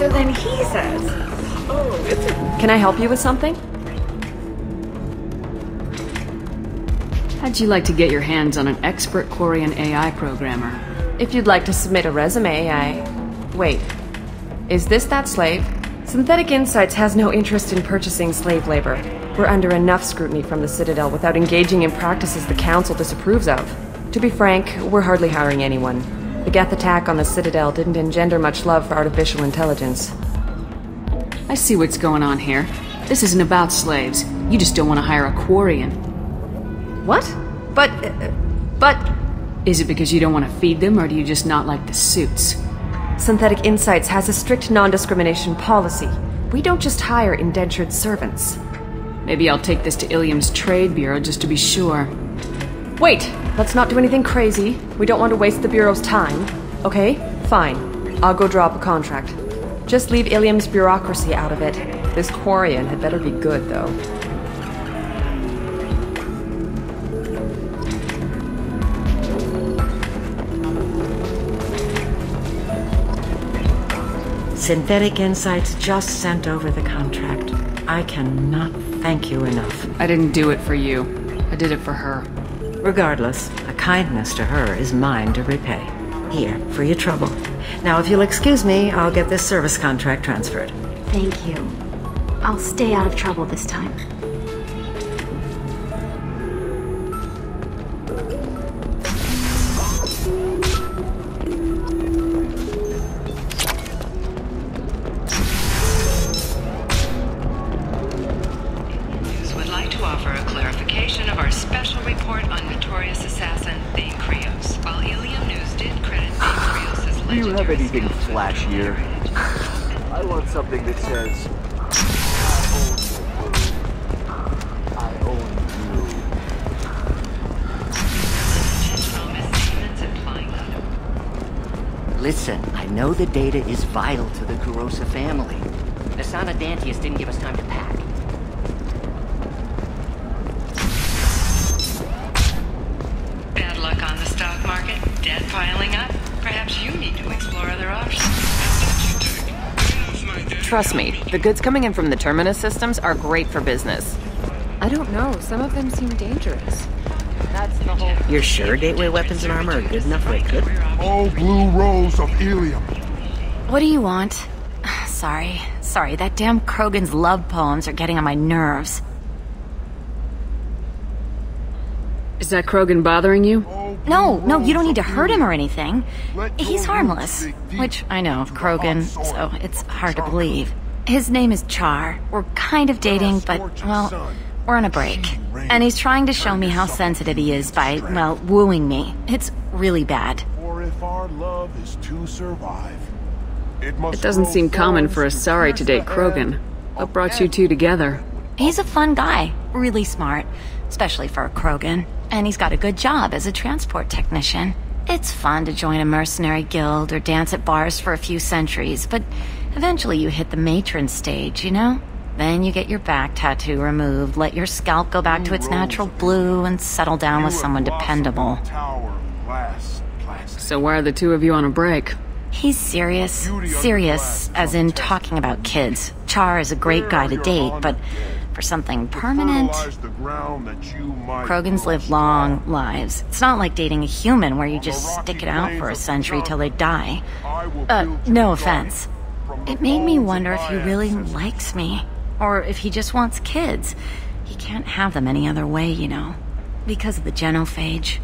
So then he says, oh, it's a... Can I help you with something? How'd you like to get your hands on an expert Quarian AI programmer? If you'd like to submit a resume, Wait. Is this that slave? Synthetic Insights has no interest in purchasing slave labor. We're under enough scrutiny from the Citadel without engaging in practices the Council disapproves of. To be frank, we're hardly hiring anyone. The Geth attack on the Citadel didn't engender much love for artificial intelligence. I see what's going on here. This isn't about slaves. You just don't want to hire a Quarian. What? But... Is it because you don't want to feed them, or do you just not like the suits? Synthetic Insights has a strict non-discrimination policy. We don't just hire indentured servants. Maybe I'll take this to Illium's trade bureau just to be sure. Wait! Let's not do anything crazy. We don't want to waste the Bureau's time. Okay? Fine. I'll go draw up a contract. Just leave Illium's bureaucracy out of it. This Quarian had better be good, though. Synthetic Insights just sent over the contract. I cannot thank you enough. I didn't do it for you. I did it for her. Regardless, a kindness to her is mine to repay. Here, for your trouble. Now, if you'll excuse me, I'll get this service contract transferred. Thank you. I'll stay out of trouble this time. Would like to offer a clarification of our special report on notorious assassin Thane Krios. While Illium News did credit Thane Krios as legendary... Do you have anything skills with flashier? I want something that says, I own you. Intentional misstatements implying that... Listen, I know the data is vital to the Kurosa family. The Sana Dantius didn't give us time to pack. Bad luck on the stock market, debt piling up. Perhaps you need to explore other options. Trust me, the goods coming in from the Terminus systems are great for business. I don't know, some of them seem dangerous. That's the whole... You're sure gateway weapons and armor are good enough for a kid? Oh, blue rose of illium. What do you want? Sorry, that damn Krogan's love poems are getting on my nerves. Is that Krogan bothering you? No, you don't need to hurt him or anything. He's harmless. Which, I know, Krogan, so it's hard to believe. His name is Char. We're kind of dating, but, well, we're on a break. And he's trying to show me how sensitive he is by, well, wooing me. It's really bad. For if our love is to survive, It doesn't seem common for a Sari to date Krogan. What brought you two together? He's a fun guy, really smart, especially for a Krogan. And he's got a good job as a transport technician. It's fun to join a mercenary guild or dance at bars for a few centuries, but eventually you hit the matron stage, you know? Then you get your back tattoo removed, let your scalp go back to its natural blue, and settle down with someone dependable. So why are the two of you on a break? He's serious. Serious, as in talking about kids. Char is a great guy to date, but for something permanent... Krogans live long lives. It's not like dating a human where you just stick it out for a century till they die. No offense. It made me wonder if he really likes me. Or if he just wants kids. He can't have them any other way, you know. Because of the genophage.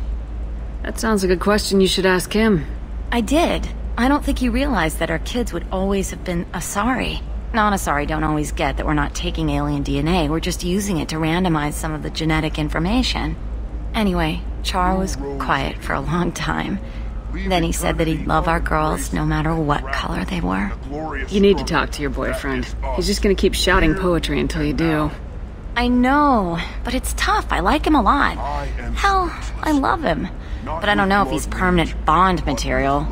That sounds like a question you should ask him. I did. I don't think he realized that our kids would always have been Asari. Non-Asari don't always get that we're not taking alien DNA, we're just using it to randomize some of the genetic information. Anyway, Char was quiet for a long time. Then he said that he'd love our girls no matter what color they were. You need to talk to your boyfriend. He's just gonna keep shouting poetry until you do. I know, but it's tough. I like him a lot. Hell, I love him. But I don't know if he's permanent Bond material.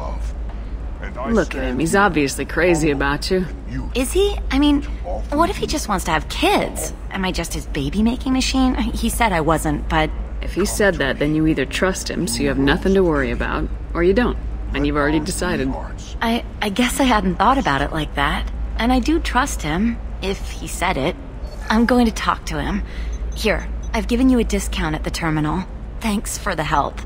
Look at him, he's obviously crazy about you. Is he? I mean, what if he just wants to have kids? Am I just his baby-making machine? He said I wasn't, but... If he said that, then you either trust him, so you have nothing to worry about, or you don't, and you've already decided. I guess I hadn't thought about it like that. and I do trust him, if he said it. I'm going to talk to him. Here, I've given you a discount at the terminal. Thanks for the help.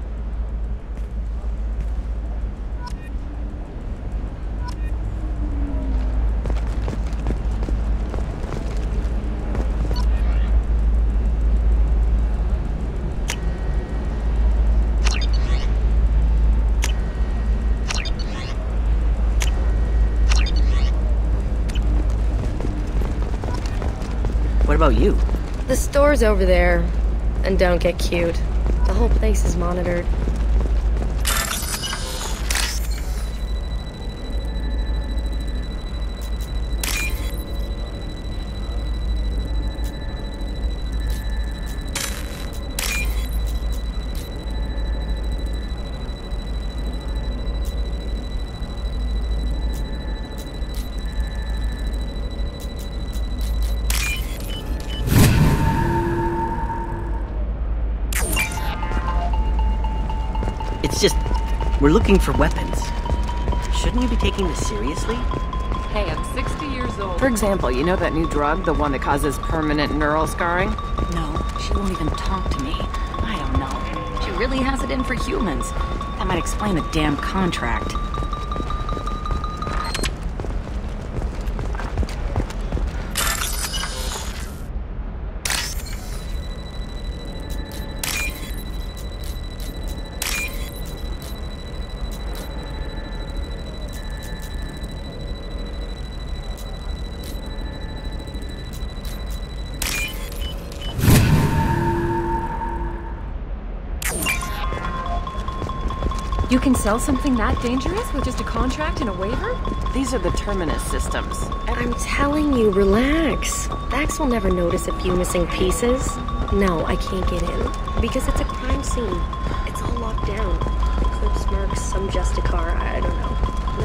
What about you? The store's over there. And don't get cute. The whole place is monitored. It's just, we're looking for weapons. Shouldn't you be taking this seriously? Hey, I'm 60 years old. For example, you know that new drug, the one that causes permanent neural scarring? No, she won't even talk to me. I don't know. She really has it in for humans. That might explain the damn contract. You can sell something that dangerous with just a contract and a waiver? These are the terminus systems. I'm telling you, relax. Vax will never notice a few missing pieces. No, I can't get in. Because it's a crime scene. It's all locked down. Eclipse marks, some Justicar, I don't know.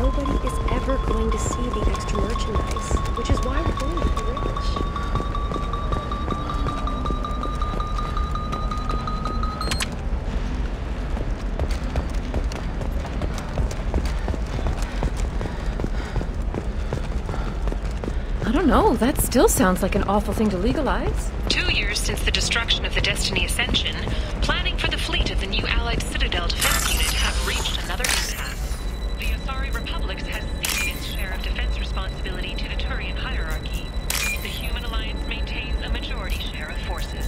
Nobody is ever going to see the extra merchandise, which is why we're going to be rich. I don't know, that still sounds like an awful thing to legalize. 2 years since the destruction of the Destiny Ascension, planning for the fleet of the new Allied Citadel Defense Unit have reached another impasse. The Asari Republic has ceded its share of defense responsibility to the Turian hierarchy. The Human Alliance maintains a majority share of forces.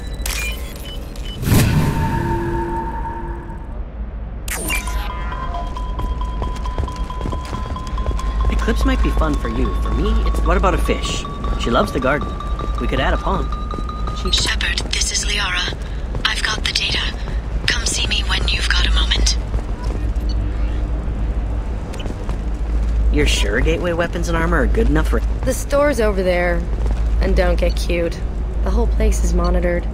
Eclipse might be fun for you. For me, it's what about a fish? She loves the garden. We could add a pond. Shepard, this is Liara. I've got the data. Come see me when you've got a moment. You're sure gateway weapons and armor are good enough for... The store's over there. And don't get cute. The whole place is monitored.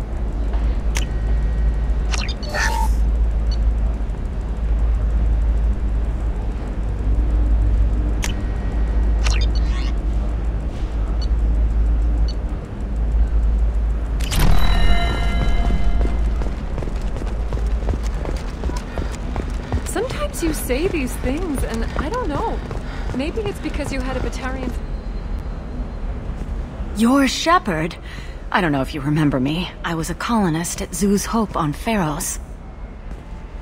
Sometimes you say these things, and I don't know. Maybe it's because you had a Batarian... You're Shepard? I don't know if you remember me. I was a colonist at Zoo's Hope on Pharos.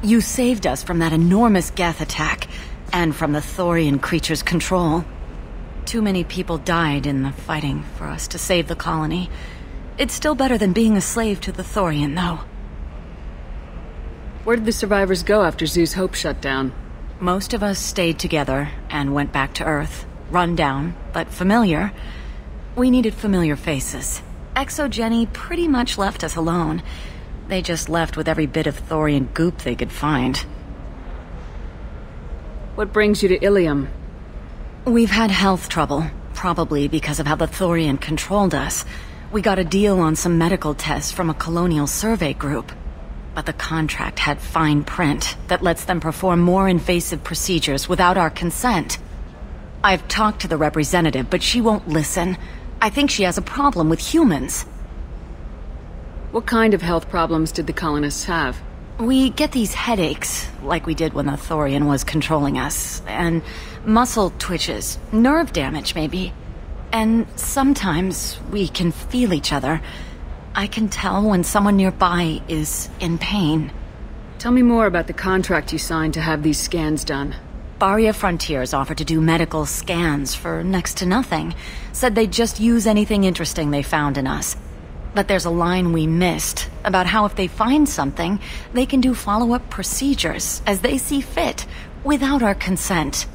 You saved us from that enormous Geth attack, and from the Thorian creature's control. Too many people died in the fighting for us to save the colony. It's still better than being a slave to the Thorian, though. Where did the survivors go after Zoo's Hope shut down? Most of us stayed together and went back to Earth. Run down, but familiar. We needed familiar faces. Exogeny pretty much left us alone. They just left with every bit of Thorian goop they could find. What brings you to Illium? We've had health trouble, probably because of how the Thorian controlled us. We got a deal on some medical tests from a colonial survey group. But the contract had fine print that lets them perform more invasive procedures without our consent. I've talked to the representative, but she won't listen. I think she has a problem with humans. What kind of health problems did the colonists have? We get these headaches, like we did when the Thorian was controlling us, and muscle twitches, nerve damage maybe. And sometimes we can feel each other. I can tell when someone nearby is in pain. Tell me more about the contract you signed to have these scans done. Barria Frontiers offered to do medical scans for next to nothing. Said they'd just use anything interesting they found in us. But there's a line we missed about how if they find something, they can do follow-up procedures as they see fit, without our consent.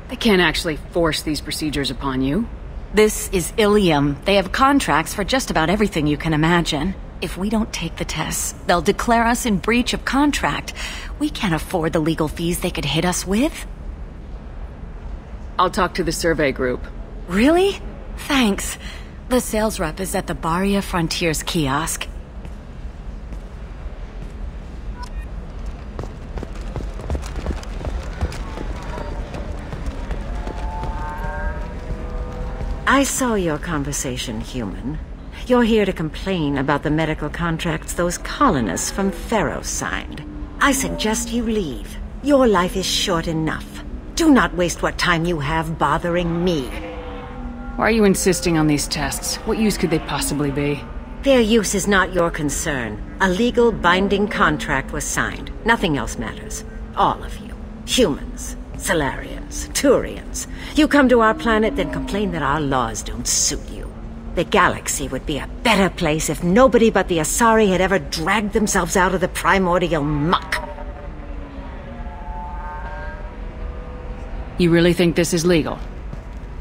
They can't actually force these procedures upon you. This is illium. They have contracts for just about everything you can imagine. If we don't take the tests, they'll declare us in breach of contract. We can't afford the legal fees they could hit us with. I'll talk to the survey group. Really? Thanks. The sales rep is at the Barria Frontiers kiosk. I saw your conversation, human. You're here to complain about the medical contracts those colonists from Theros signed. I suggest you leave. Your life is short enough. Do not waste what time you have bothering me. Why are you insisting on these tests? What use could they possibly be? Their use is not your concern. A legal binding contract was signed. Nothing else matters. All of you. Humans, Solarians, Turians. You come to our planet, then complain that our laws don't suit you. The galaxy would be a better place if nobody but the Asari had ever dragged themselves out of the primordial muck. You really think this is legal?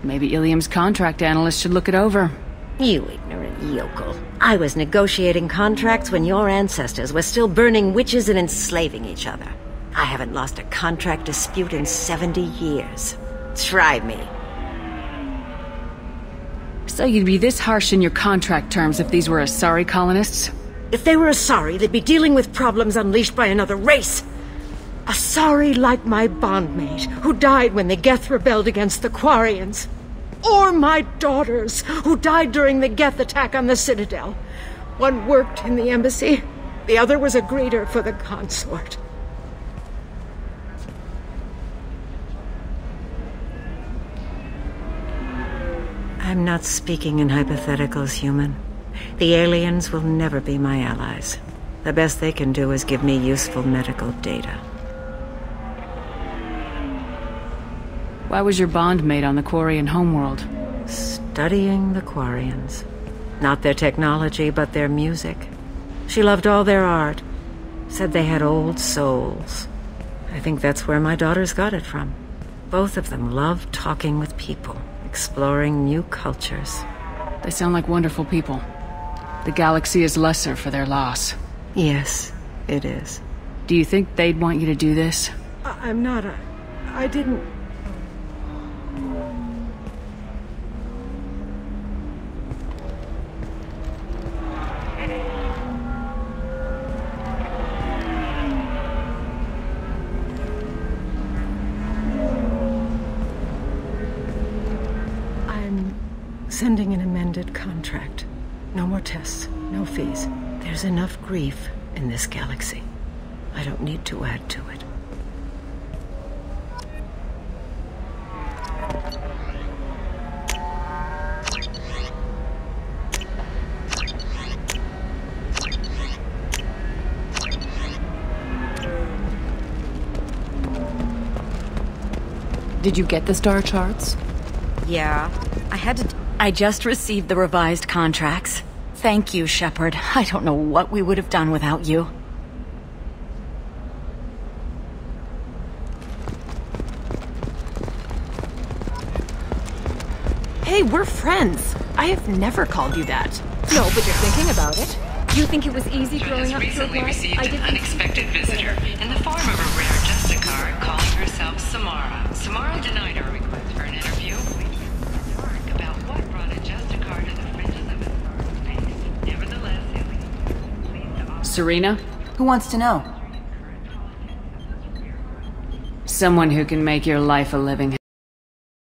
Maybe Illium's contract analyst should look it over. You ignorant yokel. I was negotiating contracts when your ancestors were still burning witches and enslaving each other. I haven't lost a contract dispute in 70 years. Try me. So you'd be this harsh in your contract terms if these were Asari colonists? If they were Asari, they'd be dealing with problems unleashed by another race. Asari like my bondmate, who died when the Geth rebelled against the Quarians. Or my daughters, who died during the Geth attack on the Citadel. One worked in the embassy, the other was a greeter for the consort. I'm not speaking in hypotheticals, human. The aliens will never be my allies. The best they can do is give me useful medical data. Why was your bondmate on the Quarian homeworld? Studying the Quarians. Not their technology, but their music. She loved all their art. Said they had old souls. I think that's where my daughters got it from. Both of them loved talking with people, exploring new cultures. They sound like wonderful people. The galaxy is lesser for their loss. Yes, it is. Do you think they'd want you to do this? I'm not I didn't... Sending an amended contract. No more tests, no fees. There's enough grief in this galaxy. I don't need to add to it. Did you get the star charts? Yeah, I just received the revised contracts. Thank you, Shepard. I don't know what we would have done without you. Hey, we're friends. I have never called you that. No, but you're thinking about it. You think it was easy growing up through recently life? received I an didn't unexpected visitor in the form of a rare Justicar calling herself Samara. Samara denied our request for an interview. We were dark about what brought a Justicar to the fringes of Astar's space. Nevertheless, Serena? Who wants to know? Someone who can make your life a living